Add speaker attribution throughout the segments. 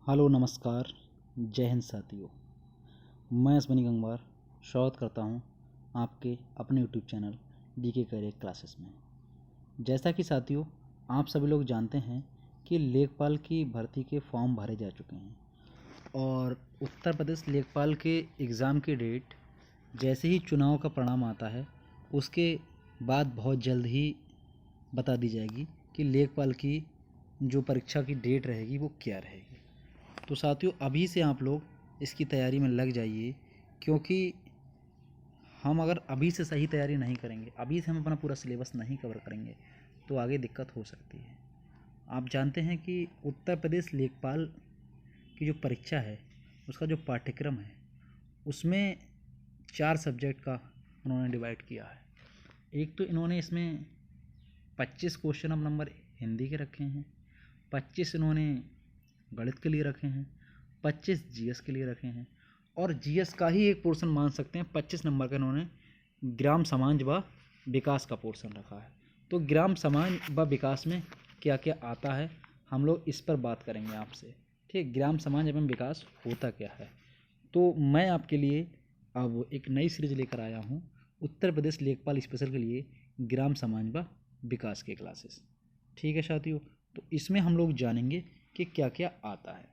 Speaker 1: Hello नमस्कार। जय हिंद साथियों। मैं अश्विनी गंगवार स्वागत करता हूं आपके अपने YouTube channel DK career classes में। जैसा कि साथियों आप सभी लोग जानते हैं कि लेखपाल की भर्ती के फॉर्म भरे जा चुके हैं और उत्तर प्रदेश लेखपाल के एग्ज़ाम की डेट जैसे ही चुनाव का परिणाम आता है उसके बाद बहुत जल्द ही बता दी जाएगी कि लेखपाल की जो परीक्षा की डेट रहेगी वो क्या रहेगी। तो साथियों अभी से आप लोग इसकी तैयारी में लग जाइए, क्योंकि हम अगर अभी से सही तैयारी नहीं करेंगे, अभी से हम अपना पूरा सिलेबस नहीं कवर करेंगे तो आगे दिक्कत हो सकती है। आप जानते हैं कि उत्तर प्रदेश लेखपाल की जो परीक्षा है उसका जो पाठ्यक्रम है उसमें 4 सब्जेक्ट का उन्होंने डिवाइड किया है। एक तो इन्होंने इसमें 25 क्वेश्चन ऑफ नंबर हिंदी के रखे हैं, 25 इन्होंने गणित के लिए रखे हैं, 25 जीएस के लिए रखे हैं और जीएस का ही एक पोर्शन मान सकते हैं 25 नंबर का इन्होंने ग्राम समाज व विकास का पोर्शन रखा है। तो ग्राम समाज व विकास में क्या क्या आता है हम लोग इस पर बात करेंगे आपसे। ठीक, ग्राम समाज एवं विकास होता क्या है। तो मैं आपके लिए अब एक नई सीरीज लेकर आया हूँ उत्तर प्रदेश लेखपाल स्पेशल के लिए, ग्राम समाज व विकास के क्लासेस। ठीक है साथियों, तो इसमें हम लोग जानेंगे कि क्या क्या आता है।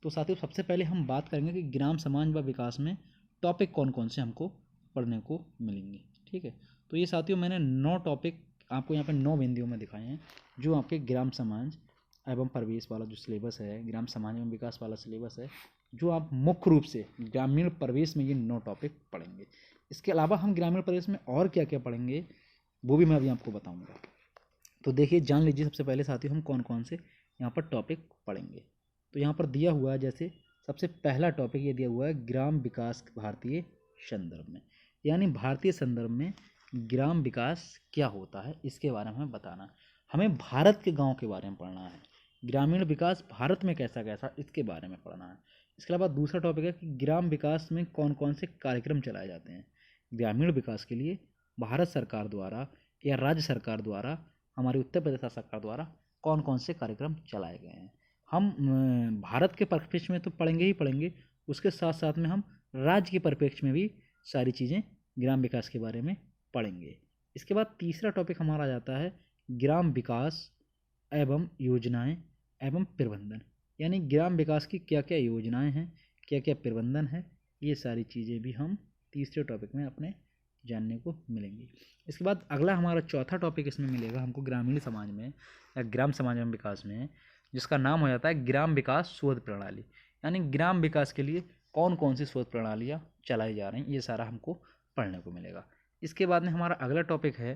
Speaker 1: तो साथियों सबसे पहले हम बात करेंगे कि ग्राम समाज व विकास में टॉपिक कौन कौन से हमको पढ़ने को मिलेंगे। ठीक है, तो ये साथियों मैंने 9 टॉपिक आपको यहाँ पे 9 बिंदुओं में दिखाए हैं जो आपके ग्राम समाज एवं परिवेश वाला जो सिलेबस है, ग्राम समाज एवं विकास वाला सिलेबस है, जो आप मुख्य रूप से ग्रामीण परिवेश में ये 9 टॉपिक पढ़ेंगे। इसके अलावा हम ग्रामीण परिवेश में और क्या क्या पढ़ेंगे वो भी मैं अभी आपको बताऊँगा। तो देखिए जान लीजिए सबसे पहले साथियों हम कौन कौन से यहाँ पर टॉपिक पढ़ेंगे। तो यहाँ पर दिया हुआ है, जैसे सबसे पहला टॉपिक ये दिया हुआ है ग्राम विकास भारतीय संदर्भ में, यानी भारतीय संदर्भ में ग्राम विकास क्या होता है इसके बारे में हमें बताना। हमें भारत के गांव के बारे में पढ़ना है, ग्रामीण विकास भारत में कैसा कैसा इसके बारे में पढ़ना है। इसके अलावा दूसरा टॉपिक है कि ग्राम विकास में कौन कौन से कार्यक्रम चलाए जाते हैं। ग्रामीण विकास के लिए भारत सरकार द्वारा या राज्य सरकार द्वारा, हमारी उत्तर प्रदेश सरकार द्वारा कौन कौन से कार्यक्रम चलाए गए हैं। हम भारत के परिप्रेक्ष्य में तो पढ़ेंगे ही पढ़ेंगे, उसके साथ साथ में हम राज्य के परिप्रेक्ष्य में भी सारी चीज़ें ग्राम विकास के बारे में पढ़ेंगे। इसके बाद तीसरा टॉपिक हमारा आ जाता है ग्राम विकास एवं योजनाएं एवं प्रबंधन, यानी ग्राम विकास की क्या क्या योजनाएं हैं, क्या क्या प्रबंधन है, ये सारी चीज़ें भी हम तीसरे टॉपिक में अपने जानने को मिलेंगी। इसके बाद अगला हमारा चौथा टॉपिक इसमें मिलेगा हमको ग्रामीण समाज में या ग्राम समाज एवं विकास में, जिसका नाम हो जाता है ग्राम विकास शोध प्रणाली, यानी ग्राम विकास के लिए कौन कौन सी शोध प्रणालियाँ चलाई जा रही हैं, ये सारा हमको पढ़ने को मिलेगा। इसके बाद में हमारा अगला टॉपिक है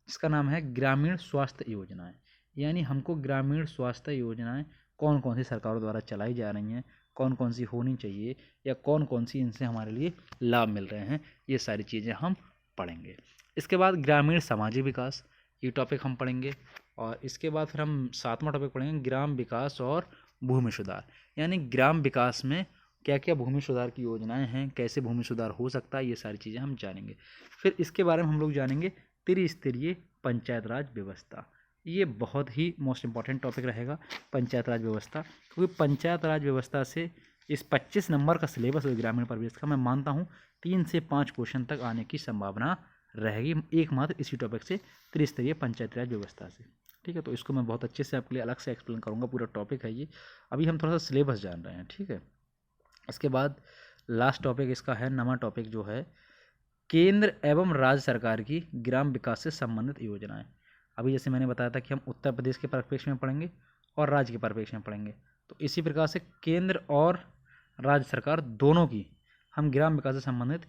Speaker 1: जिसका नाम है ग्रामीण स्वास्थ्य योजनाएं, यानी हमको ग्रामीण स्वास्थ्य योजनाएं कौन कौन सी सरकारों द्वारा चलाई जा रही हैं, कौन कौन सी होनी चाहिए या कौन कौन सी इनसे हमारे लिए लाभ मिल रहे हैं, ये सारी चीज़ें हम पढ़ेंगे। इसके बाद ग्रामीण सामाजिक विकास, ये टॉपिक हम पढ़ेंगे। और इसके बाद फिर हम 7वां टॉपिक पढ़ेंगे ग्राम विकास और भूमि सुधार, यानी ग्राम विकास में क्या क्या भूमि सुधार की योजनाएं हैं, कैसे भूमि सुधार हो सकता है, ये सारी चीज़ें हम जानेंगे। फिर इसके बारे में हम लोग जानेंगे त्रिस्तरीय पंचायत राज व्यवस्था, ये बहुत ही मोस्ट इम्पॉर्टेंट टॉपिक रहेगा पंचायत राज व्यवस्था, क्योंकि पंचायत राज व्यवस्था से इस 25 नंबर का सिलेबस है ग्रामीण परिवेश का, मैं मानता हूँ 3 से 5 क्वेश्चन तक आने की संभावना रहेगी एकमात्र इसी टॉपिक से, त्रिस्तरीय पंचायत राज व्यवस्था से। ठीक है, तो इसको मैं बहुत अच्छे से आपके लिए अलग से एक्सप्लेन करूँगा, पूरा टॉपिक है ये। अभी हम थोड़ा सा सिलेबस जान रहे हैं। ठीक है, इसके बाद लास्ट टॉपिक इसका है नवा टॉपिक जो है केंद्र एवं राज्य सरकार की ग्राम विकास से संबंधित योजनाएं। अभी जैसे मैंने बताया था कि हम उत्तर प्रदेश के परिप्रेक्ष्य में पढ़ेंगे और राज्य के परिप्रेक्ष्य में पढ़ेंगे, तो इसी प्रकार से केंद्र और राज्य सरकार दोनों की हम ग्राम विकास से संबंधित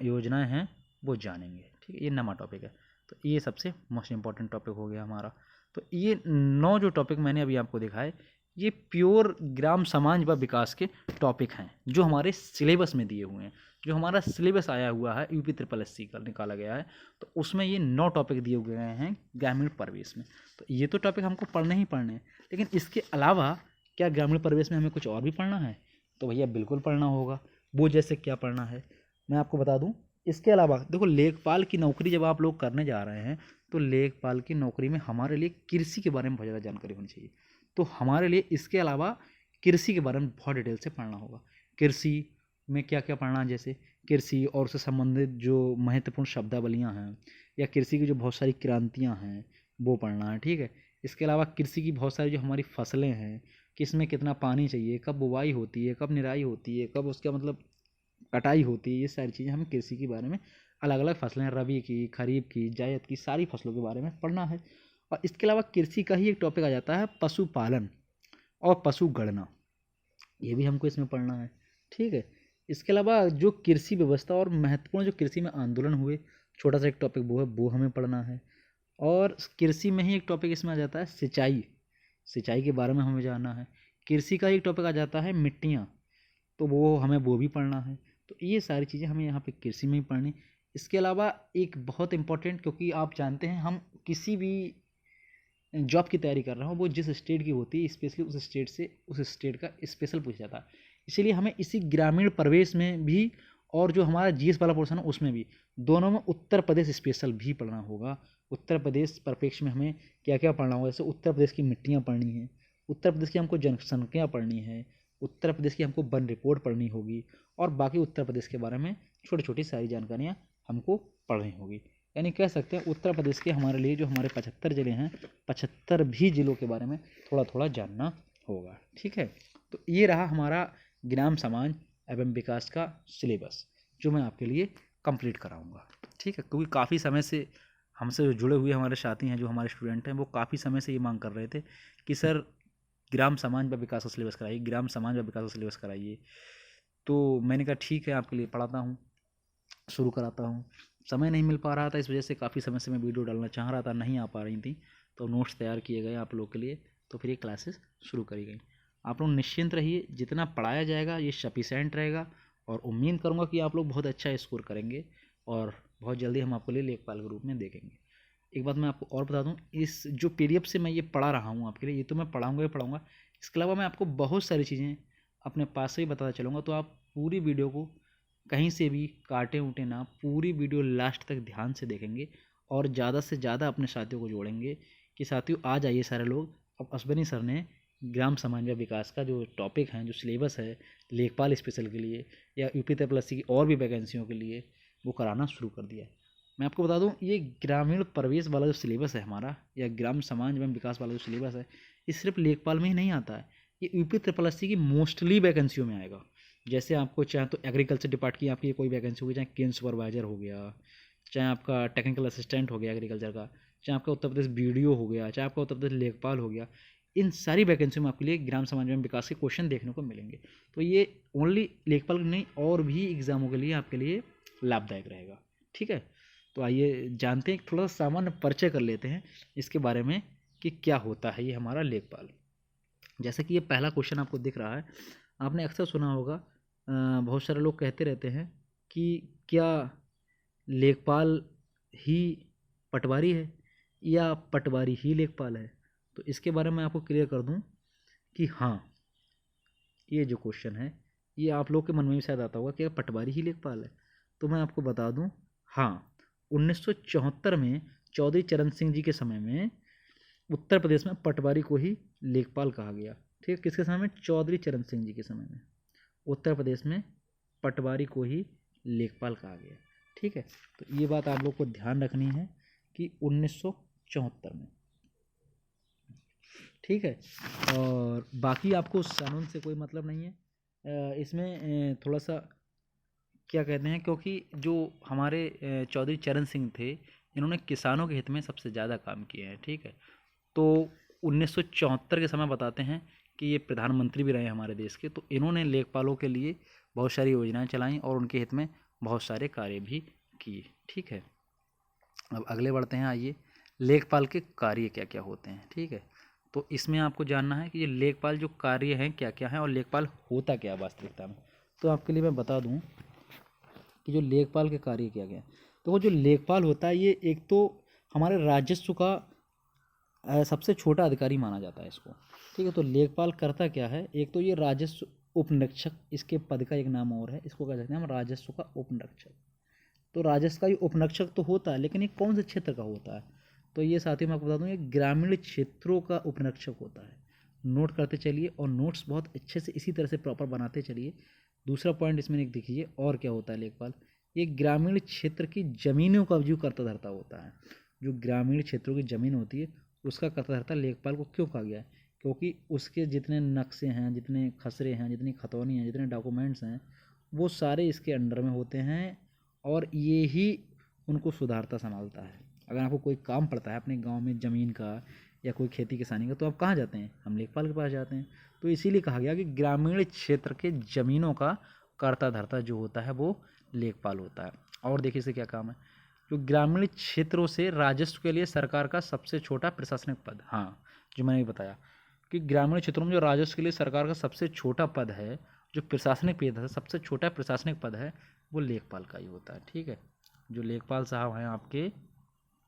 Speaker 1: योजनाएं हैं वो जानेंगे। ठीक है, ये नवा टॉपिक है, तो ये सबसे मोस्ट इम्पॉर्टेंट टॉपिक हो गया हमारा। तो ये 9 जो टॉपिक मैंने अभी आपको दिखाए ये प्योर ग्राम समाज व विकास के टॉपिक हैं जो हमारे सिलेबस में दिए हुए हैं, जो हमारा सिलेबस आया हुआ है यूपी SSC का निकाला गया है, तो उसमें ये 9 टॉपिक दिए हुए हैं ग्रामीण परिवेश में। तो ये तो टॉपिक हमको पढ़ने ही पढ़ने हैं, लेकिन इसके अलावा क्या ग्रामीण परिवेश में हमें कुछ और भी पढ़ना है? तो भैया बिल्कुल पढ़ना होगा। वो जैसे क्या पढ़ना है मैं आपको बता दूं। इसके अलावा देखो, लेखपाल की नौकरी जब आप लोग करने जा रहे हैं तो लेखपाल की नौकरी में हमारे लिए कृषि के बारे में बहुत ज़्यादा जानकारी होनी चाहिए। तो हमारे लिए इसके अलावा कृषि के बारे में बहुत डिटेल से पढ़ना होगा। कृषि में क्या क्या पढ़ना है, जैसे कृषि और उससे संबंधित जो महत्वपूर्ण शब्दावलियाँ हैं या कृषि की जो बहुत सारी क्रांतियाँ हैं वो पढ़ना है, ठीक है। इसके अलावा कृषि की बहुत सारी जो हमारी फसलें हैं, किसमें कितना पानी चाहिए, कब बुवाई होती है, कब निराई होती है, कब उसका मतलब कटाई होती है, ये सारी चीज़ें हमें कृषि के बारे में, अलग अलग फसलें, रबी की, खरीफ की, जायद की, सारी फसलों के बारे में पढ़ना है। और इसके अलावा कृषि का ही एक टॉपिक आ जाता है पशुपालन और पशुगणना, ये भी हमको इसमें पढ़ना है, ठीक है। इसके अलावा जो कृषि व्यवस्था और महत्वपूर्ण जो कृषि में आंदोलन हुए, छोटा सा एक टॉपिक वो है, वो हमें पढ़ना है। और कृषि में ही एक टॉपिक इसमें आ जाता है सिंचाई, सिंचाई के बारे में हमें जानना है। कृषि का एक टॉपिक आ जाता है मिट्टियाँ, तो वो हमें वो भी पढ़ना है। तो ये सारी चीज़ें हमें यहाँ पे कृषि में ही पढ़नी। इसके अलावा एक बहुत इम्पोर्टेंट, क्योंकि आप जानते हैं हम किसी भी जॉब की तैयारी कर रहा हूँ वो जिस स्टेट की होती है स्पेशली उस स्टेट से उस स्टेट का स्पेशल पूछा जाता है, इसीलिए हमें इसी ग्रामीण प्रवेश में भी और जो हमारा जीएस वाला पोर्शन है उसमें भी, दोनों में उत्तर प्रदेश स्पेशल भी पढ़ना होगा। उत्तर प्रदेश परिप्रेक्ष्य में हमें क्या क्या पढ़ना होगा, जैसे उत्तर प्रदेश की मिट्टियाँ पढ़नी है, उत्तर प्रदेश की हमको जनसंख्या पढ़नी है, उत्तर प्रदेश की हमको वन रिपोर्ट पढ़नी होगी, और बाकी उत्तर प्रदेश के बारे में छोटी छोटी सारी जानकारियाँ हमको पढ़नी होगी। यानी कह सकते हैं उत्तर प्रदेश के हमारे लिए जो हमारे 75 ज़िले हैं, 75 भी ज़िलों के बारे में थोड़ा थोड़ा जानना होगा, ठीक है। तो ये रहा हमारा ग्राम समाज एवं विकास का सिलेबस, जो मैं आपके लिए कंप्लीट कराऊंगा, ठीक है। क्योंकि काफ़ी समय से हमसे जो जुड़े हुए हमारे साथी हैं, जो हमारे स्टूडेंट हैं, वो काफ़ी समय से ये मांग कर रहे थे कि सर ग्राम समाज व विकास का सिलेबस कराइए, ग्राम समाज व विकास का सिलेबस कराइए। तो मैंने कहा ठीक है, आपके लिए पढ़ाता हूँ, शुरू कराता हूँ। समय नहीं मिल पा रहा था, इस वजह से काफ़ी समय से मैं वीडियो डालना चाह रहा था, नहीं आ पा रही थी, तो नोट्स तैयार किए गए आप लोग के लिए, तो फिर ये क्लासेस शुरू करी गई। आप लोग निश्चिंत रहिए, जितना पढ़ाया जाएगा ये सफिशेंट रहेगा, और उम्मीद करूँगा कि आप लोग बहुत अच्छा स्कोर करेंगे, और बहुत जल्दी हम आपके लिए लेखपाल के रूप में देखेंगे। एक बात मैं आपको और बता दूं, इस जो पीडीएफ से मैं ये पढ़ा रहा हूँ आपके लिए, ये तो मैं पढ़ाऊँगा ही पढ़ाऊँगा, इसके अलावा मैं आपको बहुत सारी चीज़ें अपने पास से ही बताता चलूँगा। तो आप पूरी वीडियो को कहीं से भी काटे उटे ना, पूरी वीडियो लास्ट तक ध्यान से देखेंगे और ज़्यादा से ज़्यादा अपने साथियों को जोड़ेंगे कि साथियों आ जाइए सारे लोग। अब अश्वनी सर ने ग्राम समाज व विकास का जो टॉपिक है, जो सिलेबस है लेखपाल स्पेशल के लिए या यूपी प्लस की और भी वैकेंसियों के लिए, वो कराना शुरू कर दिया है। मैं आपको बता दूं, ये ग्रामीण प्रवेश वाला जो सिलेबस है हमारा, या ग्राम समाज एवं विकास वाला जो सिलेबस है, ये सिर्फ लेखपाल में ही नहीं आता है, ये यूपी ट्रिपल एस सी की मोस्टली वैकेंसियों में आएगा। जैसे आपको चाहे तो एग्रीकल्चर डिपार्ट की आपकी कोई वैकेंसी होगी, चाहे केन सुपरवाइजर हो गया, चाहे आपका टेक्निकल असिस्टेंट हो गया एग्रीकल्चर का, चाहे आपका उत्तर प्रदेश बीडीओ हो गया, चाहे आपका उत्तर प्रदेश लेखपाल हो गया, इन सारी वैकेंसी में आपके लिए ग्राम समाज एवं विकास के क्वेश्चन देखने को मिलेंगे। तो ये ओनली लेखपाल नहीं, और भी एग्जामों के लिए आपके लिए लाभदायक रहेगा, ठीक है। तो आइए जानते हैं, थोड़ा सा सामान्य परिचय कर लेते हैं इसके बारे में कि क्या होता है ये हमारा लेखपाल। जैसे कि ये पहला क्वेश्चन आपको दिख रहा है, आपने अक्सर सुना होगा, बहुत सारे लोग कहते रहते हैं कि क्या लेखपाल ही पटवारी है या पटवारी ही लेखपाल है। तो इसके बारे में आपको क्लियर कर दूं कि हाँ, ये जो क्वेश्चन है ये आप लोग के मन में भी शायद आता होगा कि पटवारी ही लेखपाल है। तो मैं आपको बता दूं, हाँ, 1974 में चौधरी चरण सिंह जी के समय में उत्तर प्रदेश में पटवारी को ही लेखपाल कहा गया, ठीक है। किसके समय में? चौधरी चरण सिंह जी के समय में उत्तर प्रदेश में पटवारी को ही लेखपाल कहा गया, ठीक है। तो ये बात आप लोग को ध्यान रखनी है कि 1974 में, ठीक है। और बाकी आपको कानून से कोई मतलब नहीं है, इसमें थोड़ा सा क्या कहते हैं, क्योंकि जो हमारे चौधरी चरण सिंह थे, इन्होंने किसानों के हित में सबसे ज़्यादा काम किए हैं, ठीक है। तो 1974 के समय बताते हैं कि ये प्रधानमंत्री भी रहे हमारे देश के, तो इन्होंने लेखपालों के लिए बहुत सारी योजनाएं चलाई और उनके हित में बहुत सारे कार्य भी किए, ठीक है। अब अगले बढ़ते हैं, आइए लेखपाल के कार्य क्या क्या होते हैं, ठीक है। तो इसमें आपको जानना है कि ये लेखपाल जो कार्य हैं क्या क्या हैं और लेखपाल होता क्या है वास्तविकता में। तो आपके लिए मैं बता दूं कि जो लेखपाल के कार्य क्या क्या है। तो वो जो लेखपाल होता है, ये एक तो हमारे राजस्व का सबसे छोटा अधिकारी माना जाता है इसको, ठीक है। तो लेखपाल करता क्या है, एक तो ये राजस्व उपनिरीक्षक, इसके पद का एक नाम और है, इसको क्या कहते हैं हम, राजस्व का उपनिरीक्षक। तो राजस्व का ये उपनिरीक्षक तो होता है, लेकिन ये कौन से क्षेत्र का होता है, तो ये साथ ही मैं आपको बता दूं, ये ग्रामीण क्षेत्रों का उपनिरीक्षक होता है। नोट करते चलिए और नोट्स बहुत अच्छे से इसी तरह से प्रॉपर बनाते चलिए। दूसरा पॉइंट इसमें एक देखिए और क्या होता है लेखपाल, ये ग्रामीण क्षेत्र की ज़मीनों का जो कर्ता धर्ता होता है, जो ग्रामीण क्षेत्रों की ज़मीन होती है उसका कर्ता धर्ता लेखपाल को क्यों कहा गया है, क्योंकि उसके जितने नक्शे हैं, जितने खसरे हैं, जितनी खतौनी हैं, जितने डॉक्यूमेंट्स हैं, वो सारे इसके अंडर में होते हैं और ये ही उनको सुधारता संभालता है। अगर आपको कोई काम पड़ता है अपने गांव में ज़मीन का या कोई खेती किसानी का, तो आप कहाँ जाते हैं, हम लेखपाल के पास जाते हैं। तो इसीलिए कहा गया कि ग्रामीण क्षेत्र के ज़मीनों का कर्ता धर्ता जो होता है वो लेखपाल होता है। और देखिए इसे क्या काम है, जो ग्रामीण क्षेत्रों से राजस्व के लिए सरकार का सबसे छोटा प्रशासनिक पद, हाँ जो मैंने बताया कि ग्रामीण क्षेत्रों में जो राजस्व के लिए सरकार का सबसे छोटा पद है, जो प्रशासनिक पद है, सबसे छोटा प्रशासनिक पद है, वो लेखपाल का ही होता है। ठीक है, जो लेखपाल साहब हैं आपके,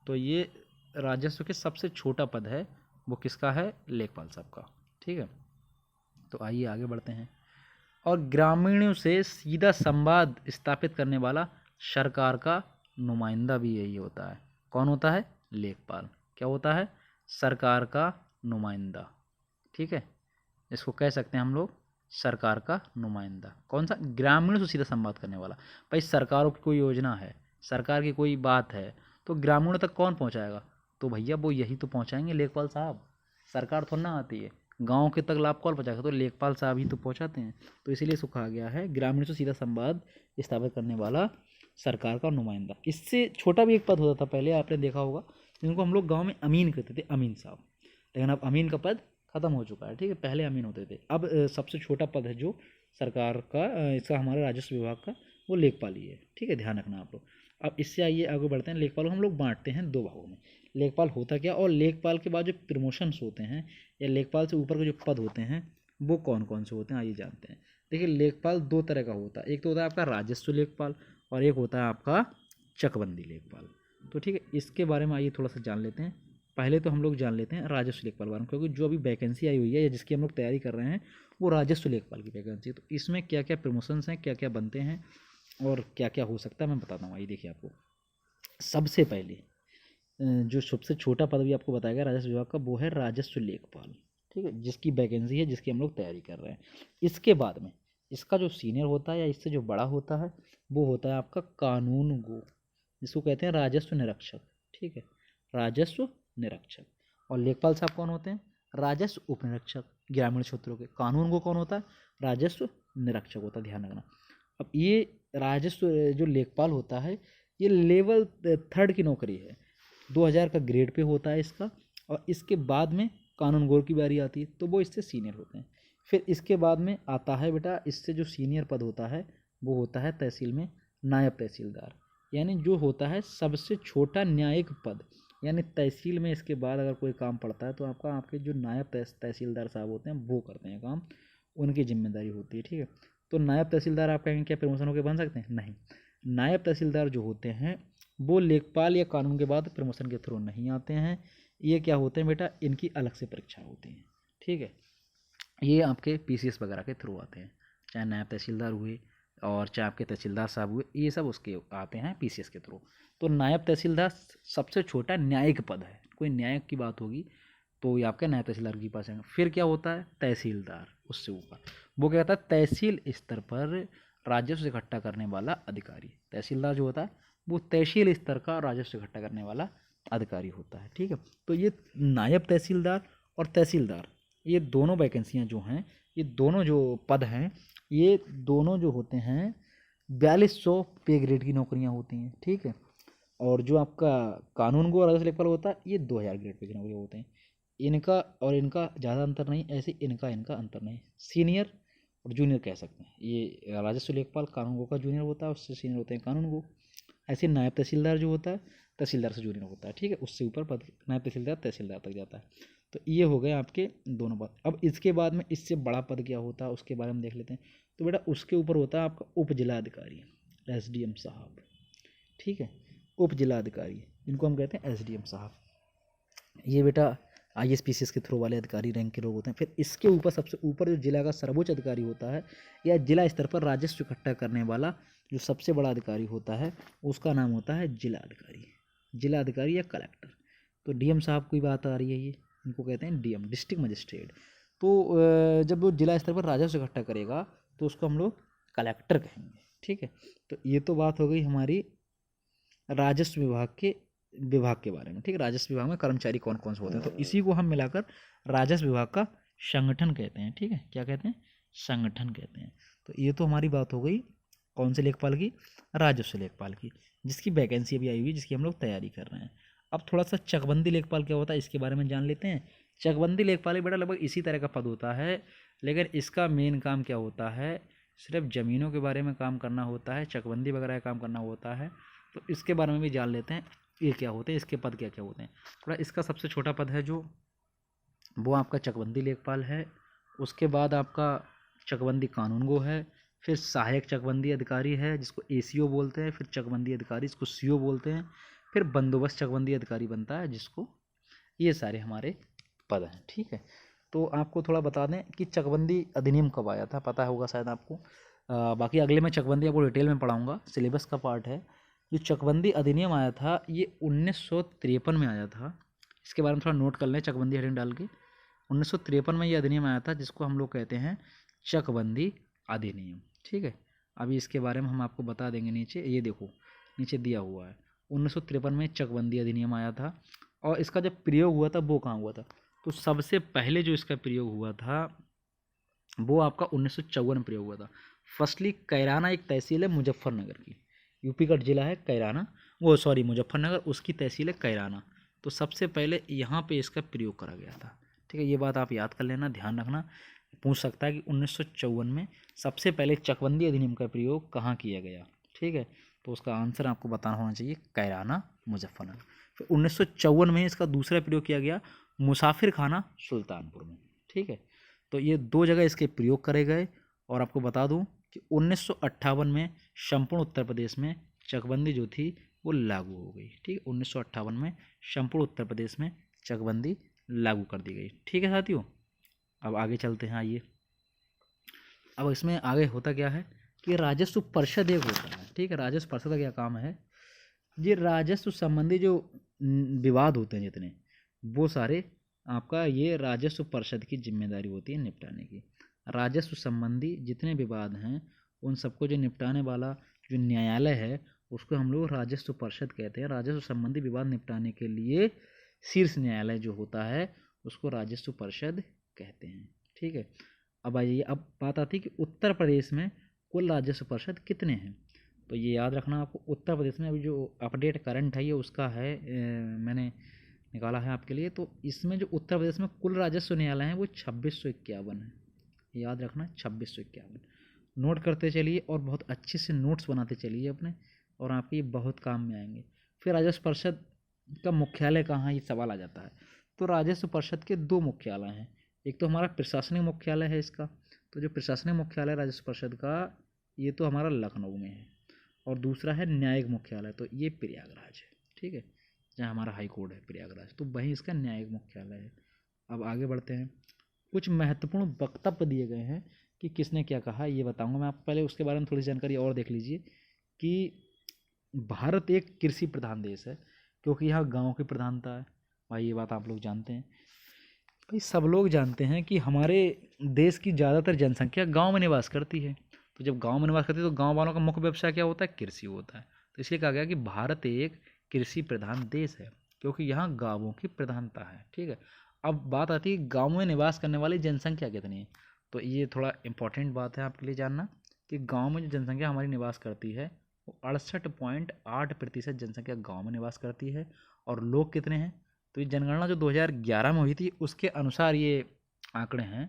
Speaker 1: तो ये राजस्व के सबसे छोटा पद है वो किसका है, लेखपाल साहब का। ठीक है, तो आइए आगे बढ़ते हैं। और ग्रामीणों से सीधा संवाद स्थापित करने वाला सरकार का नुमाइंदा भी यही होता है। कौन होता है, लेखपाल। क्या होता है, सरकार का नुमाइंदा। ठीक है, इसको कह सकते हैं हम लोग सरकार का नुमाइंदा। कौन सा, ग्रामीणों से सीधा संवाद करने वाला। भाई सरकारों की कोई योजना है, सरकार की कोई बात है, तो ग्रामीणों तक कौन पहुंचाएगा, तो भैया वो यही तो पहुंचाएंगे, लेखपाल साहब। सरकार थोड़ा ना आती है, गांव के तक लाभ कौन पहुंचाएगा, तो लेखपाल साहब ही तो पहुंचाते हैं। तो इसीलिए इसको कहा गया है ग्रामीणों से सीधा संवाद स्थापित करने वाला सरकार का नुमाइंदा। इससे छोटा भी एक पद होता था पहले, आपने देखा होगा, जिनको हम लोग गाँव में अमीन कहते थे, अमीन साहब। लेकिन अब अमीन का पद खत्म हो चुका है। ठीक है, पहले अमीन होते थे, अब सबसे छोटा पद है जो सरकार का, इसका हमारे राजस्व विभाग का, वो लेखपाल ही है। ठीक है, ध्यान रखना आप लोग। अब इससे आइए आगे बढ़ते हैं। लेखपाल को हम लोग बांटते हैं दो भागों में। लेखपाल होता क्या, और लेखपाल के बाद जो प्रमोशंस होते हैं या लेखपाल से ऊपर के जो पद होते हैं वो कौन कौन से होते हैं, आइए जानते हैं। देखिए, लेखपाल दो तरह का होता है, एक तो होता है आपका राजस्व लेखपाल और एक होता है आपका चकबंदी लेखपाल। तो ठीक है, इसके बारे में आइए थोड़ा सा जान लेते हैं। पहले तो हम लोग जान लेते हैं राजस्व लेखपाल बारे में, क्योंकि जो अभी वैकेंसी आई हुई है या जिसकी हम लोग तैयारी कर रहे हैं वो राजस्व लेखपाल की वैकेंसी है। तो इसमें क्या क्या प्रमोशंस हैं, क्या क्या बनते हैं और क्या क्या हो सकता है, मैं बताता हूँ। आइए देखिए, आपको सबसे पहले जो सबसे छोटा पद भी आपको बताया गया राजस्व विभाग का, वो है राजस्व लेखपाल। ठीक है, जिसकी वैकेंसी है, जिसकी हम लोग तैयारी कर रहे हैं। इसके बाद में इसका जो सीनियर होता है या इससे जो बड़ा होता है वो होता है आपका कानून गो, जिसको कहते हैं राजस्व निरीक्षक। ठीक है, राजस्व निरीक्षक। और लेखपाल साहब कौन होते हैं, राजस्व उप निरीक्षक ग्रामीण क्षेत्रों के। कानून गो कौन होता है, राजस्व निरीक्षक होता है, ध्यान रखना। अब ये राजस्व जो लेखपाल होता है ये लेवल 3 की नौकरी है, 2000 का ग्रेड पे होता है इसका। और इसके बाद में कानून गोर की बारी आती है, तो वो इससे सीनियर होते हैं। फिर इसके बाद में आता है बेटा, इससे जो सीनियर पद होता है वो होता है तहसील में नायब तहसीलदार, यानी जो होता है सबसे छोटा न्यायिक पद। यानी तहसील में इसके बाद अगर कोई काम पड़ता है तो आपके जो नायब तहसीलदार साहब होते हैं वो करते हैं काम, उनकी जिम्मेदारी होती है। ठीक है, तो नायब तहसीलदार आप कहेंगे क्या प्रमोशन होकर बन सकते हैं, नहीं। नायब तहसीलदार जो होते हैं वो लेखपाल या कानून के बाद प्रमोशन के थ्रू नहीं आते हैं। ये क्या होते हैं बेटा, इनकी अलग से परीक्षा होती है। ठीक है, ये आपके पीसीएस वगैरह के थ्रू आते हैं, चाहे नायब तहसीलदार हुए और चाहे आपके तहसीलदार साहब हुए, ये सब उसके आते हैं पीसीएस के थ्रू। तो नायब तहसीलदार सबसे छोटा न्यायिक पद है, कोई न्यायिक की बात होगी तो ये आपके नायब तहसीलदार के पास आएंगे। फिर क्या होता है, तहसीलदार, उससे ऊपर वो क्या कहता है, तहसील स्तर पर राजस्व इकट्ठा करने वाला अधिकारी। तहसीलदार जो होता है वो तहसील स्तर का राजस्व इकट्ठा करने वाला अधिकारी होता है। ठीक है, तो ये नायब तहसीलदार और तहसीलदार, ये दोनों वैकेंसियां जो हैं, ये दोनों जो पद हैं, ये दोनों जो होते हैं 4200 पे ग्रेड की नौकरियां होती हैं। ठीक है, और जो आपका कानून को राजस्व लेखपाल होता है ये 2000 ग्रेड पे की नौकरी होते हैं। इनका और इनका ज़्यादा अंतर नहीं, ऐसे इनका अंतर नहीं। सीनियर और जूनियर कह सकते हैं, ये राजस्व लेखपाल कानून गो का जूनियर होता है, उससे सीनियर होते हैं कानून गो। ऐसे नायब तहसीलदार जो होता है तहसीलदार से जूनियर होता है। ठीक है, उससे ऊपर पद नायब तहसीलदार तहसीलदार तक जाता है। तो ये हो गए आपके दोनों पद। अब इसके बाद में इससे बड़ा पद क्या होता है उसके बारे में देख लेते हैं। तो बेटा उसके ऊपर होता है आपका उप जिलाधिकारी, एसडीएम साहब। ठीक है, उप जिलाधिकारी इनको हम कहते हैं एसडीएम साहब। ये बेटा आईएएस के थ्रू वाले अधिकारी रैंक के लोग होते हैं। फिर इसके ऊपर सबसे ऊपर जो जिला का सर्वोच्च अधिकारी होता है या जिला स्तर पर राजस्व इकट्ठा करने वाला जो सबसे बड़ा अधिकारी होता है उसका नाम होता है जिला अधिकारी, जिला अधिकारी या कलेक्टर। तो डीएम साहब की बात आ रही है, ये इनको कहते हैं डीएम, डिस्ट्रिक्ट मजिस्ट्रेट। तो जब वो जिला स्तर पर राजस्व इकट्ठा करेगा तो उसको हम लोग कलेक्टर कहेंगे। ठीक है, तो ये तो बात हो गई हमारी राजस्व विभाग के बारे में। ठीक है, राजस्व विभाग में कर्मचारी कौन कौन से होते हैं, तो इसी को हम मिलाकर राजस्व विभाग का संगठन कहते हैं। ठीक है, क्या कहते हैं, संगठन कहते हैं। तो ये तो हमारी बात हो गई कौन से लेखपाल की, राजस्व लेखपाल की, जिसकी वैकेंसी अभी आई हुई, जिसकी हम लोग तैयारी कर रहे हैं। अब थोड़ा सा चकबंदी लेखपाल क्या होता है इसके बारे में जान लेते हैं। चकबंदी लेखपाल भी बेटा लगभग इसी तरह का पद होता है, लेकिन इसका मेन काम क्या होता है, सिर्फ ज़मीनों के बारे में काम करना होता है, चकबंदी वगैरह का काम करना होता है। तो इसके बारे में भी जान लेते हैं, ये क्या होते हैं, इसके पद क्या क्या होते हैं। थोड़ा इसका सबसे छोटा पद है जो, वो आपका चकबंदी लेखपाल है। उसके बाद आपका चकबंदी कानूनगो है, फिर सहायक चकबंदी अधिकारी है जिसको एसीओ बोलते हैं, फिर चकबंदी अधिकारी जिसको सीओ बोलते हैं, फिर बंदोबस्त चकबंदी अधिकारी बनता है जिसको, ये सारे हमारे पद हैं। ठीक है, तो आपको थोड़ा बता दें कि चकबंदी अधिनियम कब आया था, पता होगा शायद आपको। बाकी अगले मैं चकबंदी आपको डिटेल में पढ़ाऊँगा, सिलेबस का पार्ट है। जो चकबंदी अधिनियम आया था ये 1953 में आया था। इसके बारे में थोड़ा नोट कर लें, चकबंदी हेडिंग डाल के। 1953 में ये अधिनियम आया था जिसको हम लोग कहते हैं चकबंदी अधिनियम। ठीक है, अभी इसके बारे में हम आपको बता देंगे। नीचे ये देखो, नीचे दिया हुआ है 1953 में चकबंदी अधिनियम आया था। और इसका जब प्रयोग हुआ था वो कहाँ हुआ था, तो सबसे पहले जो इसका प्रयोग हुआ था वो आपका 1954 में प्रयोग हुआ था। फर्स्टली कैराना एक तहसील है मुजफ्फरनगर की, यूपी का जिला है कैराना, वो सॉरी मुजफ्फरनगर, उसकी तहसील है कैराना। तो सबसे पहले यहाँ पे इसका प्रयोग करा गया था। ठीक है, ये बात आप याद कर लेना, ध्यान रखना, पूछ सकता है कि 1954 में सबसे पहले चकबंदी अधिनियम का प्रयोग कहाँ किया गया। ठीक है, तो उसका आंसर आपको बताना होना चाहिए कैराना मुजफ्फरनगर। फिर 1954 में इसका दूसरा प्रयोग किया गया मुसाफिर खाना सुल्तानपुर में। ठीक है, तो ये दो जगह इसके प्रयोग करे गए। और आपको बता दूं कि 1958 में संपूर्ण उत्तर प्रदेश में चकबंदी जो थी वो लागू हो गई। ठीक है, 1958 में संपूर्ण उत्तर प्रदेश में चकबंदी लागू कर दी गई। ठीक है साथियों, अब आगे चलते हैं। आइए, अब इसमें आगे होता क्या है कि राजस्व परिषद एक होता है। ठीक है, राजस्व परिषद का क्या काम है, ये राजस्व संबंधी जो विवाद होते हैं जितने, वो सारे आपका ये राजस्व परिषद की जिम्मेदारी होती है निपटाने की। राजस्व संबंधी जितने विवाद हैं उन सबको जो निपटाने वाला जो न्यायालय है उसको हम लोग राजस्व परिषद कहते हैं। राजस्व संबंधी विवाद निपटाने के लिए शीर्ष न्यायालय जो होता है उसको राजस्व परिषद कहते हैं। ठीक है, अब आइए, अब बात आती है कि उत्तर प्रदेश में कुल राजस्व परिषद कितने हैं। तो ये याद रखना आपको, उत्तर प्रदेश में अभी जो अपडेट करंट है ये उसका है, मैंने निकाला है आपके लिए। तो इसमें जो उत्तर प्रदेश में कुल राजस्व न्यायालय हैं वो 2651 है। याद रखना 2651, नोट करते चलिए और बहुत अच्छे से नोट्स बनाते चलिए अपने, और आपके ये बहुत काम में आएंगे। फिर राजस्व परिषद का मुख्यालय कहाँ है, ये सवाल आ जाता है। तो राजस्व परिषद के दो मुख्यालय हैं, एक तो हमारा प्रशासनिक मुख्यालय है इसका, तो जो प्रशासनिक मुख्यालय राजस्व परिषद का ये तो हमारा लखनऊ में है, और दूसरा है न्यायिक मुख्यालय, तो ये प्रयागराज है। ठीक है, जहाँ हमारा हाई कोर्ट है प्रयागराज, तो वहीं इसका न्यायिक मुख्यालय है। अब आगे बढ़ते हैं, कुछ महत्वपूर्ण वक्तव्य दिए गए हैं कि किसने क्या कहा ये बताऊंगा मैं आपको। पहले उसके बारे में थोड़ी जानकारी और देख लीजिए कि भारत एक कृषि प्रधान देश है, क्योंकि यहाँ गाँव की प्रधानता है। भाई ये बात आप लोग जानते हैं, भाई सब लोग जानते हैं कि हमारे देश की ज़्यादातर जनसंख्या गांव में निवास करती है। तो जब गांव में निवास करती है तो गांव वालों का मुख्य व्यवसाय क्या होता है, कृषि होता है। तो इसलिए कहा गया कि भारत एक कृषि प्रधान देश है, क्योंकि यहाँ गांवों की प्रधानता है। ठीक है, अब बात आती है गाँव में निवास करने वाली जनसंख्या कितनी है। तो ये थोड़ा इंपॉर्टेंट बात है आपके लिए जानना कि गाँव में जो जनसंख्या हमारी निवास करती है वो 68.8% जनसंख्या गाँव में निवास करती है। और लोग कितने हैं, तो ये जनगणना जो 2011 में हुई थी उसके अनुसार ये आंकड़े हैं।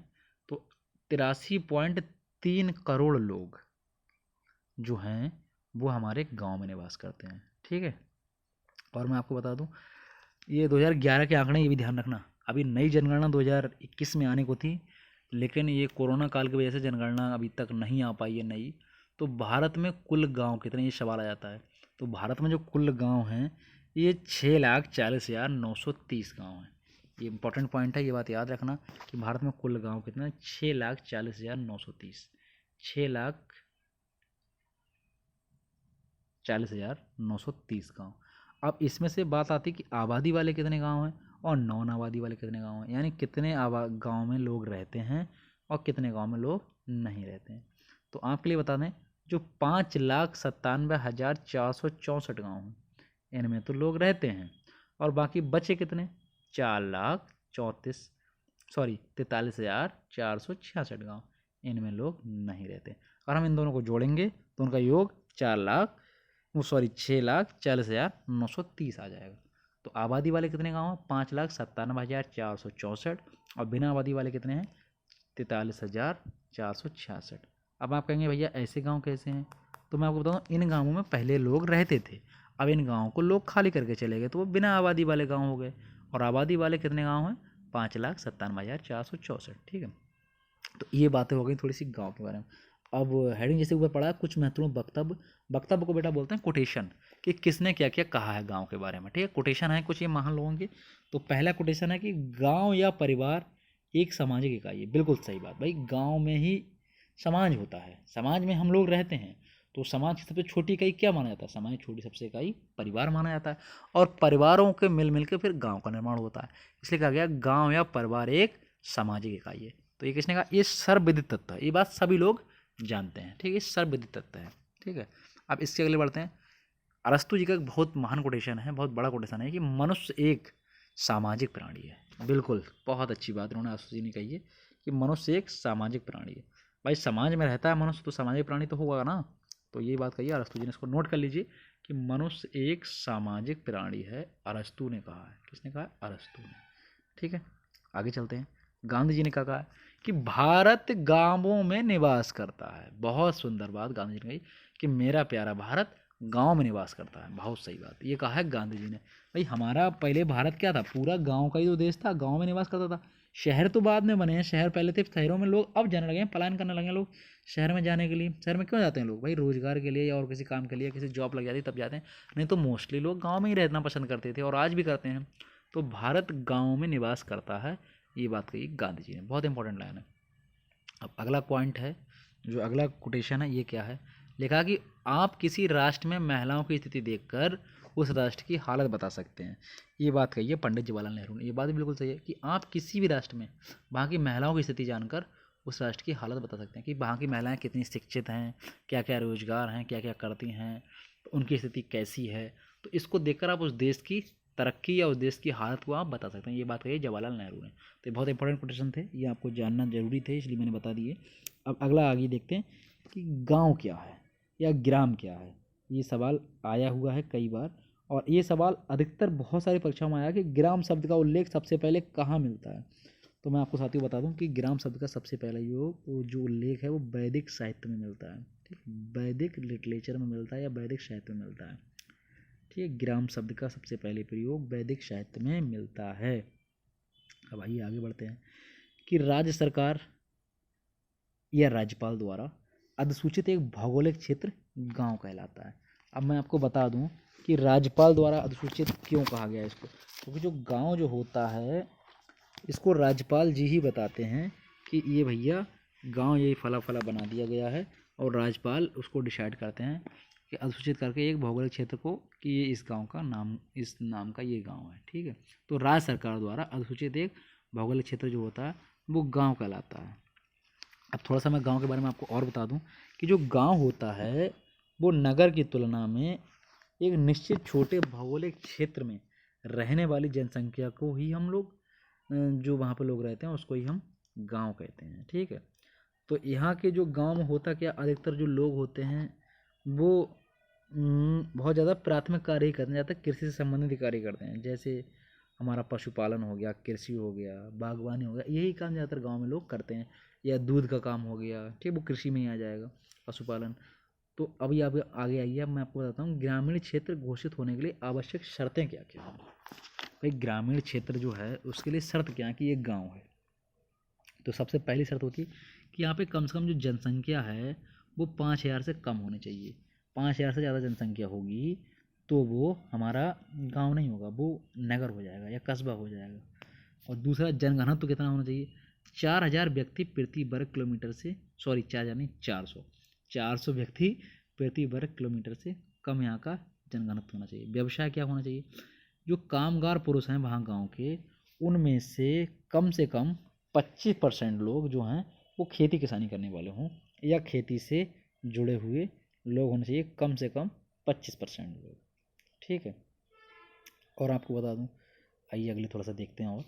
Speaker 1: तो 83.3 करोड़ लोग जो हैं वो हमारे गांव में निवास करते हैं। ठीक है, और मैं आपको बता दूं ये 2011 के आंकड़े, ये भी ध्यान रखना। अभी नई जनगणना 2021 में आने को थी, लेकिन ये कोरोना काल की वजह से जनगणना अभी तक नहीं आ पाई है नई। तो भारत में कुल गांव कितने, ये सवाल आ जाता है। तो भारत में जो कुल गांव हैं ये 6,40,930 गाँव हैं। ये इंपॉर्टेंट पॉइंट है, ये बात याद रखना कि भारत में कुल गांव कितना है, 6,40,930, 6,40,930 गाँव। अब इसमें से बात आती है कि आबादी वाले कितने गांव हैं, और नॉन आबादी वाले कितने गांव हैं, यानी कितने गांव में लोग रहते हैं और कितने गांव में लोग नहीं रहते हैं। तो आपके लिए बता दें, जो 5,97,464 गाँव हैं इनमें तो लोग रहते हैं, और बाकी बचे कितने, 43,46,466 गाँव, इनमें लोग नहीं रहते। और हम इन दोनों को जोड़ेंगे तो उनका योग 6,40,930 आ जाएगा। तो आबादी वाले कितने गाँव हैं, 5,97,464, और बिना आबादी वाले कितने हैं, 43,466। अब आप कहेंगे भैया ऐसे गांव कैसे हैं, तो मैं आपको बताऊँ, इन गांवों में पहले लोग रहते थे, अब इन गांवों को लोग खाली करके चले गए, तो वो बिना आबादी वाले गांव हो गए। और आबादी वाले कितने गांव हैं, 5,97,464। ठीक है, तो ये बातें हो गई थोड़ी सी गांव के बारे में। अब हेडिंग जैसे ऊपर पढ़ा, कुछ महत्वपूर्ण वक्तव्य, वक्तव्य को बेटा बोलते हैं कोटेशन, कि किसने क्या क्या कहा है गांव के बारे में। ठीक है, कोटेशन है कुछ ये महान लोगों के। तो पहला कोटेशन है कि गांव या परिवार एक सामाजिक इकाई है। बिल्कुल सही बात भाई, गांव में ही समाज होता है, समाज में हम लोग रहते हैं, तो समाज की सबसे छोटी इकाई क्या माना जाता है, समाज की छोटी सबसे इकाई परिवार माना जाता है, और परिवारों के मिल के फिर गांव का निर्माण होता है। इसलिए कहा गया गांव या परिवार एक सामाजिक इकाई है। तो ये किसने कहा, ये सर्वविदित तत्व है, ये बात सभी लोग जानते हैं। ठीक है, ये सर्वविदित तत्व है। ठीक है, अब इससे अगले बढ़ते हैं। अरस्तु जी का एक बहुत महान कोटेशन है, बहुत बड़ा कोटेशन है, कि मनुष्य एक सामाजिक प्राणी है। बिल्कुल बहुत अच्छी बात उन्होंने अरस्तु जी ने कही है कि मनुष्य एक सामाजिक प्राणी है। भाई समाज में रहता है मनुष्य, तो सामाजिक प्राणी तो होगा ना। तो ये बात कही है अरस्तु जी ने, इसको नोट कर लीजिए कि मनुष्य एक सामाजिक प्राणी है, अरस्तु ने कहा है। किसने कहा है, अरस्तु ने। ठीक है, आगे चलते हैं। गांधी जी ने क्या कहा है कि भारत गांवों में निवास करता है। बहुत सुंदर बात गांधी जी ने कही कि मेरा प्यारा भारत गांव में निवास करता है। बहुत सही बात, ये कहा है गांधी जी ने। भाई हमारा पहले भारत क्या था, पूरा गांव का ही तो देश था, गांव में निवास करता था। शहर तो बाद में बने हैं, शहर पहले थे, शहरों में लोग अब जाने लगे हैं, पलायन करने लगे हैं लोग शहर में जाने के लिए। शहर में क्यों जाते हैं लोग, भाई रोजगार के लिए या और किसी काम के लिए, किसी जॉब लग जाती है तब जाते हैं, नहीं तो मोस्टली लोग गाँव में ही रहना पसंद करते थे और आज भी करते हैं। तो भारत गाँव में निवास करता है, ये बात कही गांधी जी ने। बहुत इंपॉर्टेंट लाइन है। अब अगला पॉइंट है, जो अगला कोटेशन है, ये क्या है, लिखा कि आप किसी राष्ट्र में महिलाओं की स्थिति देखकर उस राष्ट्र की हालत बता सकते हैं। ये बात कही है पंडित जवाहरलाल नेहरू ने। ये बात भी बिल्कुल सही है कि आप किसी भी राष्ट्र में वहाँ की महिलाओं की स्थिति जानकर उस राष्ट्र की हालत बता सकते हैं कि वहाँ की महिलाएं कितनी शिक्षित हैं, क्या क्या रोजगार हैं, क्या क्या करती हैं, तो उनकी स्थिति कैसी है। तो इसको देखकर आप उस देश की तरक्की या उस देश की हालत को आप बता सकते हैं। ये बात कही जवाहरलाल नेहरू ने। तो ये बहुत इंपॉर्टेंट कोटेशन थे, ये आपको जानना जरूरी थे, इसलिए मैंने बता दिए। अब अगला आगे देखते हैं कि गांव क्या है या ग्राम क्या है। ये सवाल आया हुआ है कई बार, और ये सवाल अधिकतर बहुत सारी परीक्षाओं में आया कि ग्राम शब्द का उल्लेख सबसे पहले कहाँ मिलता है। तो मैं आपको साथियों बता दूं कि ग्राम शब्द का सबसे पहला जो उल्लेख है वो वैदिक साहित्य में मिलता है। ठीक, वैदिक लिटरेचर में मिलता है या वैदिक साहित्य में मिलता है। ठीक है, ग्राम शब्द का सबसे पहले प्रयोग वैदिक साहित्य में मिलता है। अब आइए आगे बढ़ते हैं कि राज्य सरकार या राज्यपाल द्वारा अधिसूचित एक भौगोलिक क्षेत्र गांव कहलाता है। अब मैं आपको बता दूं कि राज्यपाल द्वारा अधिसूचित क्यों कहा गया इसको, क्योंकि जो गांव जो होता है इसको राज्यपाल जी ही बताते हैं कि ये भैया गांव ये फला फला बना दिया गया है, और राज्यपाल उसको डिसाइड करते हैं कि अधिसूचित करके एक भौगोलिक क्षेत्र को कि ये इस गांव का नाम, इस नाम का ये गांव है। ठीक है, तो राज्य सरकार द्वारा अधिसूचित एक भौगोलिक क्षेत्र जो होता है वो गांव कहलाता है। अब थोड़ा सा मैं गांव के बारे में आपको और बता दूं कि जो गांव होता है वो नगर की तुलना में एक निश्चित छोटे भौगोलिक क्षेत्र में रहने वाली जनसंख्या को ही हम लोग जो वहाँ पर लोग रहते हैं उसको ही हम गांव कहते हैं। ठीक है, तो यहाँ के जो गांव में होता क्या, अधिकतर जो लोग होते हैं वो बहुत ज़्यादा प्राथमिक कार्य ही करते हैं, ज़्यादा कृषि से संबंधित कार्य करते हैं। जैसे हमारा पशुपालन हो गया, कृषि हो गया, बागवानी हो गया, यही काम ज़्यादातर गांव में लोग करते हैं। या दूध का काम हो गया, ठीक, वो कृषि में ही आ जाएगा, पशुपालन। तो अभी आप आगे आइए, अब मैं आपको बताता हूँ ग्रामीण क्षेत्र घोषित होने के लिए आवश्यक शर्तें क्या क्या हैं। भाई ग्रामीण क्षेत्र जो है उसके लिए शर्त क्या है कि ये गाँव है। तो सबसे पहली शर्त होती है कि यहाँ पे कम से कम जो जनसंख्या है वो 5,000 से कम होनी चाहिए। 5,000 से ज़्यादा जनसंख्या होगी तो वो हमारा गांव नहीं होगा, वो नगर हो जाएगा या कस्बा हो जाएगा। और दूसरा जनघनत्व तो कितना होना चाहिए, 4,000 व्यक्ति प्रति वर्ग किलोमीटर से, सॉरी 4,000 नहीं, 400 व्यक्ति प्रति वर्ग किलोमीटर से कम यहाँ का जनघनत्व होना चाहिए। व्यवसाय क्या होना चाहिए, जो कामगार पुरुष हैं वहाँ गांव के, उनमें से कम 25% लोग जो हैं वो खेती किसानी करने वाले हों या खेती से जुड़े हुए लोग होने चाहिए, कम से कम 25% लोग। ठीक है। और आपको बता दूं, आइए अगले थोड़ा सा देखते हैं और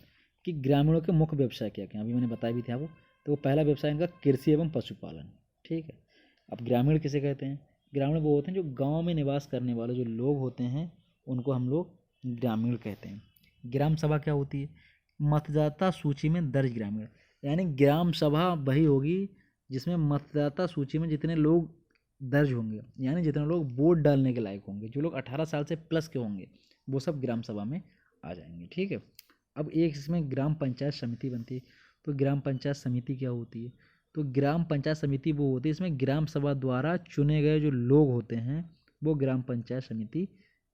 Speaker 1: कि ग्रामीणों के मुख्य व्यवसाय क्या क्या, अभी मैंने बताया भी था आपको। तो पहला व्यवसाय इनका कृषि एवं पशुपालन। ठीक है। अब ग्रामीण किसे कहते हैं? ग्रामीण वो होते हैं जो गांव में निवास करने वाले जो लोग होते हैं, उनको हम लोग ग्रामीण कहते हैं। ग्राम सभा क्या होती है? मतदाता सूची में दर्ज ग्रामीण, यानी ग्राम सभा वही होगी जिसमें मतदाता सूची में जितने लोग दर्ज होंगे, यानी जितने लोग वोट डालने के लायक होंगे, जो लोग 18 साल से प्लस के होंगे, वो सब ग्राम सभा में आ जाएंगे। ठीक है। अब एक इसमें ग्राम पंचायत समिति बनती है। तो ग्राम पंचायत समिति क्या होती है? तो ग्राम पंचायत समिति वो होती है इसमें ग्राम सभा द्वारा चुने गए जो लोग होते हैं वो ग्राम पंचायत समिति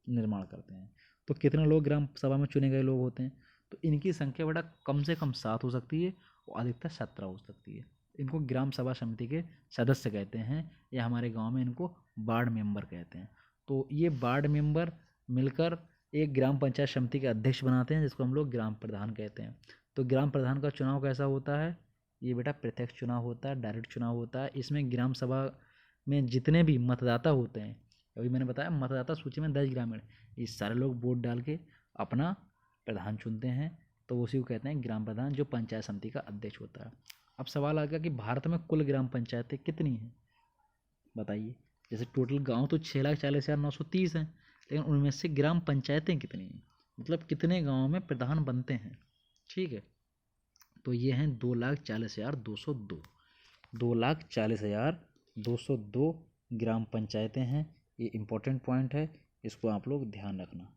Speaker 1: निर्माण करते हैं। तो कितने लोग ग्राम सभा में चुने गए लोग होते हैं? तो इनकी संख्या बेटा कम से कम 7 हो सकती है और अधिकतर 17 हो सकती है। इनको ग्राम सभा समिति के सदस्य कहते हैं, या हमारे गांव में इनको वार्ड मेंबर कहते हैं। तो ये वार्ड मेंबर मिलकर एक ग्राम पंचायत समिति के अध्यक्ष बनाते हैं, जिसको हम लोग ग्राम प्रधान कहते हैं। तो ग्राम प्रधान का चुनाव कैसा होता है? ये बेटा प्रत्यक्ष चुनाव होता है, डायरेक्ट चुनाव होता है। इसमें ग्राम सभा में जितने भी मतदाता होते हैं, अभी मैंने बताया मतदाता सूची में दर्ज ग्रामीण, ये सारे लोग वोट डाल के अपना प्रधान चुनते हैं। तो उसी को कहते हैं ग्राम प्रधान, जो पंचायत समिति का अध्यक्ष होता है। अब सवाल आ गया कि भारत में कुल ग्राम पंचायतें कितनी हैं? बताइए। जैसे टोटल गांव तो 6,40,930 हैं, लेकिन उनमें से ग्राम पंचायतें कितनी हैं, मतलब कितने गाँव में प्रधान बनते हैं। ठीक है। तो ये हैं 2,40,202। 2,40,202 ग्राम पंचायतें हैं। ये इम्पोर्टेंट पॉइंट है, इसको आप लोग ध्यान रखना।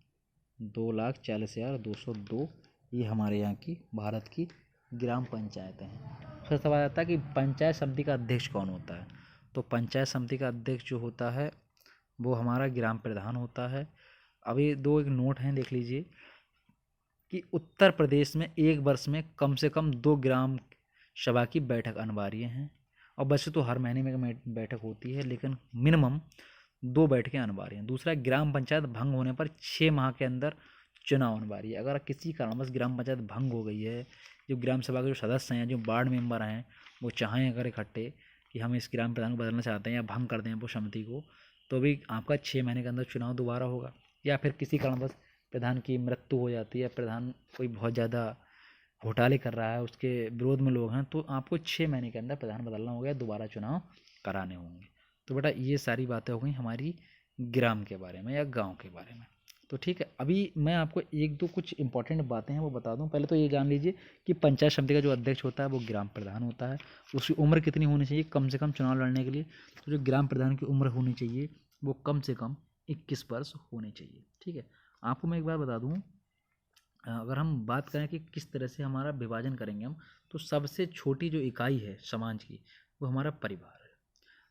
Speaker 1: 2,40,202 ये हमारे यहाँ की भारत की ग्राम पंचायतें हैं। फिर सवाल आता है कि पंचायत समिति का अध्यक्ष कौन होता है? तो पंचायत समिति का अध्यक्ष जो होता है वो हमारा ग्राम प्रधान होता है। अभी एक नोट हैं, देख लीजिए कि उत्तर प्रदेश में एक वर्ष में कम से कम 2 ग्राम सभा की बैठक अनिवार्य है। और वैसे तो हर महीने में बैठक होती है, लेकिन मिनिमम 2 बैठकें अनिवार्य हैं। दूसरा, ग्राम पंचायत भंग होने पर 6 माह के अंदर चुनाव अनिवार्य है। अगर किसी कारणवश ग्राम पंचायत भंग हो गई है, जो ग्राम सभा के जो सदस्य हैं, जो वार्ड मेंबर हैं, वो चाहें अगर इकट्ठे कि हम इस ग्राम प्रधान को बदलना चाहते हैं या भंग कर दें वो समिति को, तो भी आपका 6 महीने के अंदर चुनाव दोबारा होगा। या फिर किसी कारणवश प्रधान की मृत्यु हो जाती है, प्रधान कोई बहुत ज़्यादा घोटाले कर रहा है, उसके विरोध में लोग हैं, तो आपको 6 महीने के अंदर प्रधान बदलना होगा, दोबारा चुनाव कराने होंगे। तो बेटा ये सारी बातें हो गई हमारी ग्राम के बारे में या गांव के बारे में। तो ठीक है, अभी मैं आपको 1-2 कुछ इंपॉर्टेंट बातें हैं वो बता दूं। पहले तो ये जान लीजिए कि पंचायत समिति का जो अध्यक्ष होता है वो ग्राम प्रधान होता है। उसकी उम्र कितनी होनी चाहिए कम से कम चुनाव लड़ने के लिए? तो जो ग्राम प्रधान की उम्र होनी चाहिए वो कम से कम 21 वर्ष होनी चाहिए। ठीक है। आपको मैं एक बार बता दूं, अगर हम बात करें कि किस तरह से हमारा विभाजन करेंगे हम, तो सबसे छोटी जो इकाई है समाज की वो हमारा परिवार है।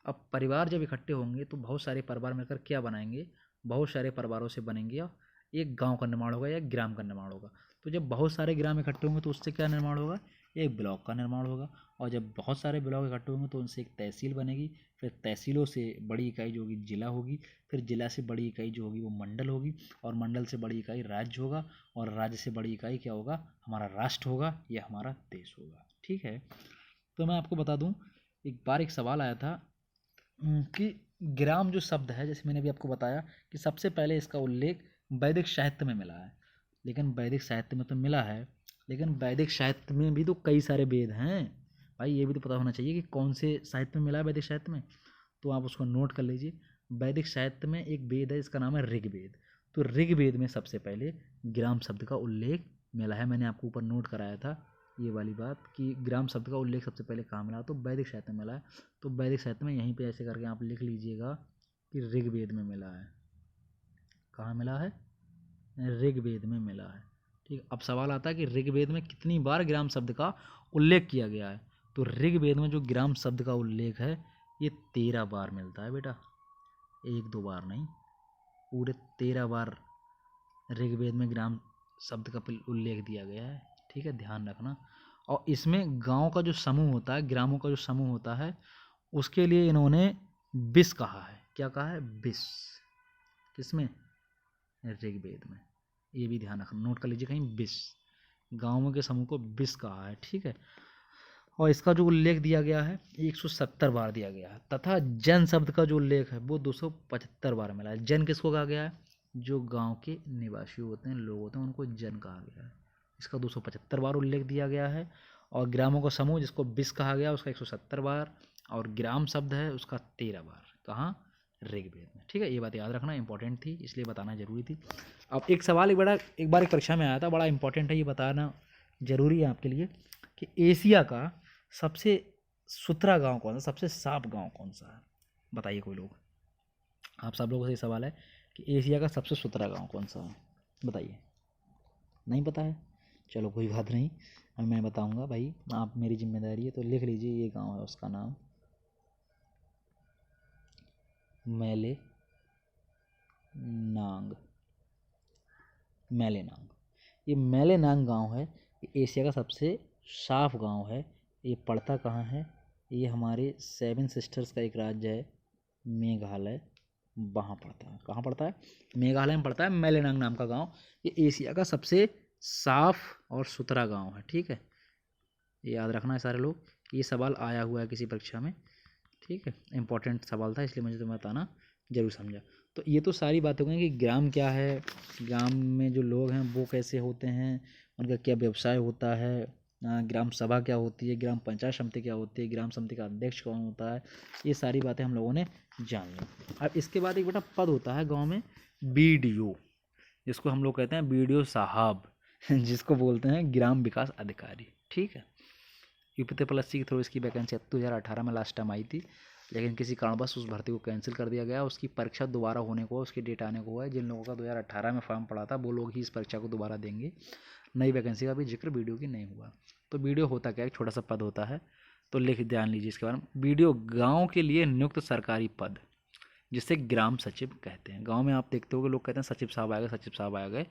Speaker 1: अब परिवार जब इकट्ठे होंगे तो बहुत सारे परिवार मिलकर क्या बनाएंगे? बहुत सारे परिवारों से बनेंगे और एक गांव का निर्माण होगा या ग्राम का निर्माण होगा। तो जब बहुत सारे ग्राम इकट्ठे होंगे तो उससे क्या निर्माण होगा? एक ब्लॉक का निर्माण होगा। और जब बहुत सारे ब्लॉक इकट्ठे होंगे तो उनसे एक तहसील बनेगी। फिर तहसीलों से बड़ी इकाई जो होगी जिला होगी। फिर जिला से बड़ी इकाई जो होगी वो मंडल होगी। और मंडल से बड़ी इकाई राज्य होगा। और राज्य से बड़ी इकाई क्या होगा? हमारा राष्ट्र होगा या हमारा देश होगा। ठीक है। तो मैं आपको बता दूं, एक बार एक सवाल आया था कि ग्राम जो शब्द है, जैसे मैंने अभी आपको बताया कि सबसे पहले इसका उल्लेख वैदिक साहित्य में मिला है। लेकिन वैदिक साहित्य में तो मिला है, लेकिन वैदिक साहित्य में भी तो कई सारे वेद हैं भाई, ये भी तो पता होना चाहिए कि कौन से साहित्य में मिला है वैदिक साहित्य में। तो आप उसको नोट कर लीजिए। वैदिक साहित्य में एक वेद है, इसका नाम है ऋग्वेद। तो ऋग्वेद में सबसे पहले ग्राम शब्द का उल्लेख मिला है। मैंने आपको ऊपर नोट कराया था ये वाली बात कि ग्राम शब्द का उल्लेख सबसे पहले कहाँ मिला, तो वैदिक साहित्य में मिला है। तो वैदिक साहित्य में यहीं पे ऐसे करके आप लिख लीजिएगा कि ऋग्वेद में मिला है। कहाँ मिला है? ऋग्वेद में मिला है। ठीक। अब सवाल आता है कि ऋग्वेद में कितनी बार ग्राम शब्द का उल्लेख किया गया है? तो ऋग्वेद में जो ग्राम शब्द का उल्लेख है ये 13 बार मिलता है बेटा, 1-2 बार नहीं, पूरे 13 बार ऋग्वेद में ग्राम शब्द का उल्लेख दिया गया है। ठीक है, ध्यान रखना। और इसमें गांव का जो समूह होता है, ग्रामों का जो समूह होता है, उसके लिए इन्होंने विस कहा है। क्या कहा है? विस। किसमें? ऋग्वेद में। ये भी ध्यान रखना, नोट कर लीजिए कहीं 20 गाँवों के समूह को 20 कहा है, ठीक है। और इसका जो उल्लेख दिया गया है 170 बार दिया गया है, तथा जन शब्द का जो उल्लेख है वो 275 बार मिला है। जन किसको कहा गया है? जो गांव के निवासी होते हैं, लोग होते हैं, उनको जन कहा गया है। इसका 275 बार उल्लेख दिया गया है। और ग्रामों का समूह जिसको 20 कहा गया उसका 170 बार, और ग्राम शब्द है उसका 13 बार। कहाँ? ऋग्वेद में, ठीक है। ये बात याद रखना, इंपॉर्टेंट थी इसलिए बताना जरूरी थी। अब एक सवाल एक बार एक परीक्षा में आया था, बड़ा इंपॉर्टेंट है, ये बताना जरूरी है आपके लिए कि एशिया का सबसे सुथरा गांव कौन सा, सबसे साफ गांव कौन सा है? बताइए कोई लोग। आप सब लोगों से ये सवाल है कि एशिया का सबसे सुथरा गांव कौन सा है, बताइए। नहीं पता है? चलो कोई बात नहीं, अब मैं बताऊंगा भाई, आप मेरी जिम्मेदारी है, तो लिख लीजिए। ये गांव है, उसका नाम मेले नांग। मेलेनांग, ये मेलेनांग गांव है, ये एशिया का सबसे साफ गांव है। ये पड़ता कहाँ है? ये हमारे 7 सिस्टर्स का एक राज्य है, मेघालय, वहाँ पड़ता है। कहाँ पड़ता है? मेघालय में पड़ता है मेलेनांग नाम का गांव। ये एशिया का सबसे साफ और सुथरा गांव है, ठीक है। ये याद रखना है सारे लोग, ये सवाल आया हुआ है किसी परीक्षा में, ठीक है। इंपॉर्टेंट सवाल था इसलिए मुझे तुम्हें बताना जरूर समझा। तो ये तो सारी बातें हो गई कि ग्राम क्या है, ग्राम में जो लोग हैं वो कैसे होते हैं, उनका क्या व्यवसाय होता है, ग्राम सभा क्या होती है, ग्राम पंचायत समिति क्या होती है, ग्राम समिति का अध्यक्ष कौन होता है, ये सारी बातें हम लोगों ने जान ली। अब इसके बाद एक बेटा पद होता है गाँव में, BDO, जिसको हम लोग कहते हैं BDO साहब जिसको बोलते हैं ग्राम विकास अधिकारी, ठीक है। UP-SC के थ्रू इसकी वैकेंसी 2018 में लास्ट टाइम आई थी, लेकिन किसी कारणवश उस भर्ती को कैंसिल कर दिया गया। उसकी परीक्षा दोबारा होने को, उसकी डेट आने को है। जिन लोगों का 2018 में फॉर्म पड़ा था वो लोग ही इस परीक्षा को दोबारा देंगे। नई वैकेंसी का भी जिक्र BDO की नहीं हुआ। तो BDO होता क्या है? एक छोटा सा पद होता है, तो लिख ध्यान लीजिए इसके बारे में। BDO गाँव के लिए नियुक्त सरकारी पद, जिसे ग्राम सचिव कहते हैं। गाँव में आप देखते हो कि लोग कहते हैं सचिव साहब आ गए, सचिव साहब आ गए,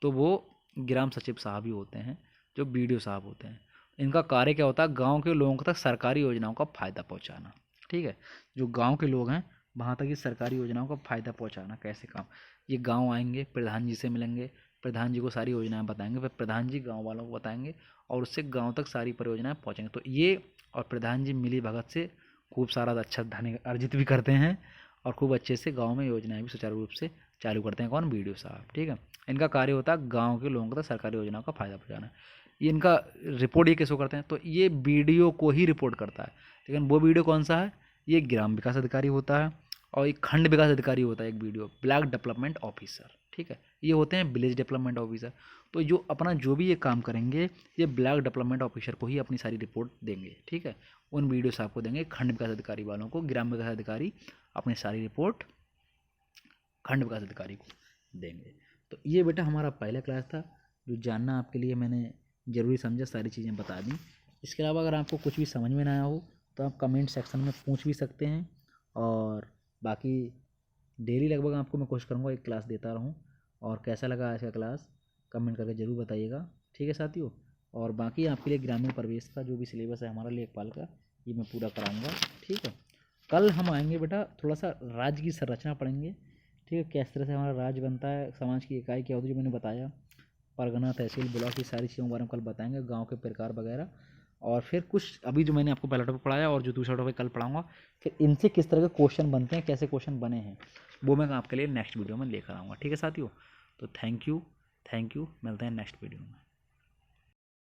Speaker 1: तो वो ग्राम सचिव साहब ही होते हैं, जो BDO साहब होते हैं। इनका कार्य क्या होता है? गांव के लोगों तक सरकारी योजनाओं का फ़ायदा पहुंचाना, ठीक है। जो गांव के लोग हैं वहां तक ये सरकारी योजनाओं का फ़ायदा पहुंचाना। कैसे काम? ये गांव आएंगे, प्रधान जी से मिलेंगे, प्रधान जी को सारी योजनाएं बताएंगे, फिर प्रधान जी गांव वालों को बताएंगे और उससे गांव तक सारी परियोजनाएं पहुंचेंगे। तो ये और प्रधान जी मिली भगत से खूब सारा अच्छा धन अर्जित भी करते हैं और खूब अच्छे से गाँव में योजनाएँ भी सुचारू रूप से चालू करते हैं। कौन? BDO साहब, ठीक है। इनका कार्य होता है गाँव के लोगों तक सरकारी योजनाओं का फ़ायदा पहुँचाना। ये इनका रिपोर्ट ये किसको करते हैं? तो ये BDO को ही रिपोर्ट करता है। लेकिन वो BDO कौन सा है? ये ग्राम विकास अधिकारी होता है, और एक खंड विकास अधिकारी होता है एक BDO, ब्लॉक डेवलपमेंट ऑफिसर, ठीक है। ये होते हैं विलेज डेवलपमेंट ऑफिसर। तो जो अपना जो भी ये काम करेंगे, ये ब्लॉक डेवलपमेंट ऑफिसर को ही अपनी सारी रिपोर्ट देंगे, ठीक है। उन BDO साहब को देंगे, खंड विकास अधिकारी वालों को, ग्राम विकास अधिकारी अपनी सारी रिपोर्ट खंड विकास अधिकारी को देंगे। तो ये बेटा हमारा पहला क्लास था, जो जानना आपके लिए मैंने ज़रूरी समझा, सारी चीज़ें बता दी। इसके अलावा अगर आपको कुछ भी समझ में ना आया हो तो आप कमेंट सेक्शन में पूछ भी सकते हैं, और बाकी डेली लगभग आपको मैं कोशिश करूँगा एक क्लास देता रहूँ। और कैसा लगा आज का क्लास कमेंट करके ज़रूर बताइएगा, ठीक है साथियों। और बाकी आपके लिए ग्रामीण परिवेश का जो भी सिलेबस है हमारा लेखपाल का, ये मैं पूरा कराऊँगा, ठीक है। कल हम आएंगे बेटा, थोड़ा सा राज्य की संरचना पढ़ेंगे, ठीक है। किस तरह से हमारा राज्य बनता है, समाज की इकाई क्या होती है, जो मैंने बताया, परगना, तहसील, ब्लॉक, की सारी चीज़ों के बारे में कल बताएंगे, गांव के प्रकार वगैरह। और फिर कुछ अभी जो मैंने आपको पहला टॉपिक पढ़ाया और जो दूसरा टॉपिक कल पढ़ाऊंगा, फिर इनसे किस तरह के क्वेश्चन बनते हैं, कैसे क्वेश्चन बने हैं, वो मैं आपके लिए नेक्स्ट वीडियो में लेकर आऊँगा, ठीक है साथियों। तो थैंक यू, मिलते हैं नेक्स्ट वीडियो में।